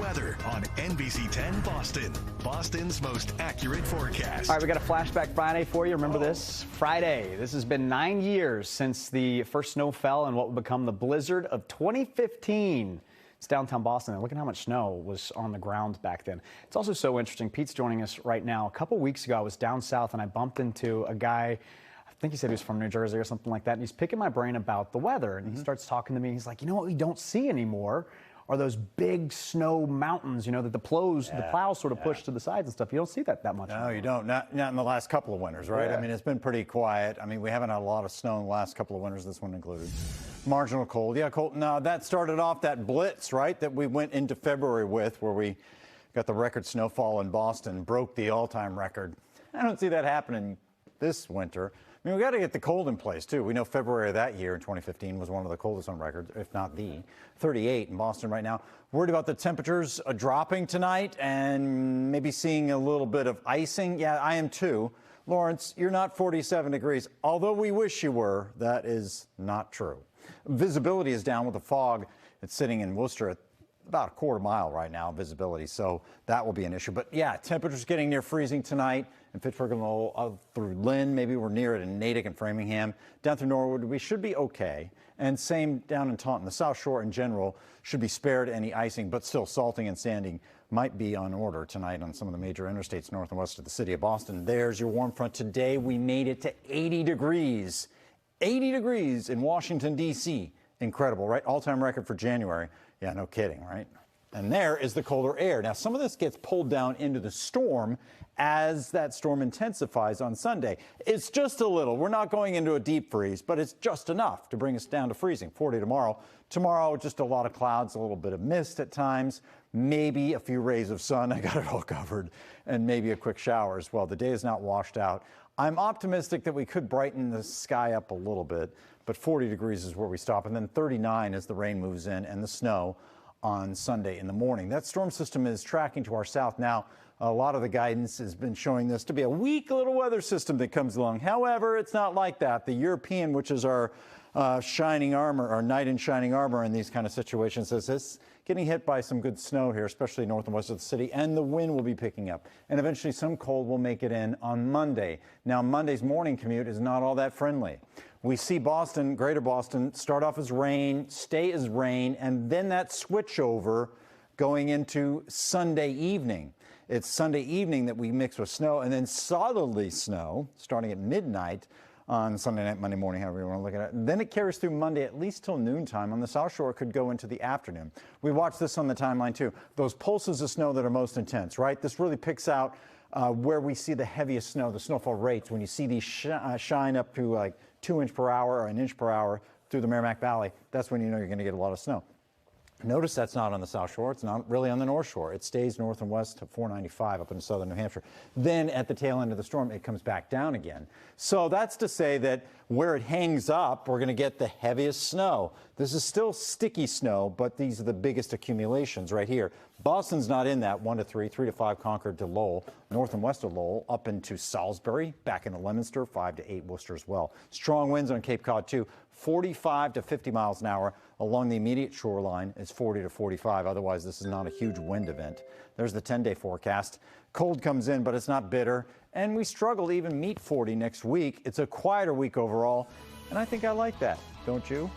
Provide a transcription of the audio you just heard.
weather on NBC 10 Boston. Boston's most accurate forecast. All right, we got a flashback Friday for you. Remember this? Friday. This has been 9 years since the first snow fell in what would become the blizzard of 2015. It's downtown Boston, and look at how much snow was on the ground back then. It's also so interesting. Pete's joining us right now. A couple weeks ago, I was down south, and I bumped into a guy. I think he said he was from New Jersey or something like that, and he's picking my brain about the weather. And he starts talking to me. He's like, you know what we don't see anymore are those big snow mountains, you know, that the plows sort of push to the sides and stuff. You don't see that much. No, you don't. Not in the last couple of winters, right? Yeah. I mean, it's been pretty quiet. I mean, we haven't had a lot of snow in the last couple of winters, this one included. Marginal cold. Yeah, cold. No, that started off that blitz, right, that we went into February with, where we got the record snowfall in Boston, broke the all-time record. I don't see that happening this winter. I mean, we got to get the cold in place, too. We know February of that year in 2015 was one of the coldest on record, if not the 38 in Boston right now. Worried about the temperatures dropping tonight and maybe seeing a little bit of icing. Yeah, I am, too. Lawrence, you're not 47 degrees. Although we wish you were, that is not true. Visibility is down with the fog. It's sitting in Worcester at about a quarter mile right now, visibility, so that will be an issue. But yeah, temperatures getting near freezing tonight in Fitchburg and Lowell, through Lynn. Maybe we're near it in Natick and Framingham. Down through Norwood, we should be okay. And same down in Taunton. The South Shore in general should be spared any icing, but still salting and sanding might be on order tonight on some of the major interstates north and west of the city of Boston. There's your warm front. Today we made it to 80 degrees. 80 degrees in Washington, D.C. Incredible, right? All-time record for January. Yeah, no kidding, right? And there is the colder air. Now, some of this gets pulled down into the storm as that storm intensifies on Sunday. It's just a little. We're not going into a deep freeze, but it's just enough to bring us down to freezing. 40 tomorrow. Tomorrow, just a lot of clouds, a little bit of mist at times, maybe a few rays of sun. I got it all covered, and maybe a quick shower as well. The day is not washed out. I'm optimistic that we could brighten the sky up a little bit, but 40 degrees is where we stop, and then 39 as the rain moves in and the snow on Sunday in the morning. That storm system is tracking to our south now. A lot of the guidance has been showing this to be a weak little weather system that comes along. However, it's not like that. The European, which is our shining armor, our knight in shining armor in these kind of situations, is this getting hit by some good snow here, especially north and west of the city, and the wind will be picking up. And eventually some cold will make it in on Monday. Now, Monday's morning commute is not all that friendly. We see Boston, greater Boston, start off as rain, stay as rain, and then that switch over going into Sunday evening. It's Sunday evening that we mix with snow, and then solidly snow starting at midnight on Sunday night, Monday morning, however you want to look at it. Then it carries through Monday at least till noontime. On the South Shore, it could go into the afternoon. We watch this on the timeline, too. Those pulses of snow that are most intense, right? This really picks out where we see the heaviest snow, the snowfall rates. When you see these shine up to like 2 inches per hour or 1 inch per hour through the Merrimack Valley, that's when you know you're going to get a lot of snow. Notice that's not on the South Shore. It's not really on the North Shore. It stays north and west to 495 up in southern New Hampshire. Then at the tail end of the storm, it comes back down again. So that's to say that where it hangs up, we're going to get the heaviest snow. This is still sticky snow, but these are the biggest accumulations right here. Boston's not in that 1 to 3, 3 to 5 Concord to Lowell, north and west of Lowell, up into Salisbury, back into Leominster, 5 to 8 Worcester as well. Strong winds on Cape Cod, too, 45 to 50 miles an hour. Along the immediate shoreline, it's 40 to 45. Otherwise, this is not a huge wind event. There's the 10-day forecast. Cold comes in, but it's not bitter. And we struggle to even meet 40 next week. It's a quieter week overall, and I think I like that. Don't you?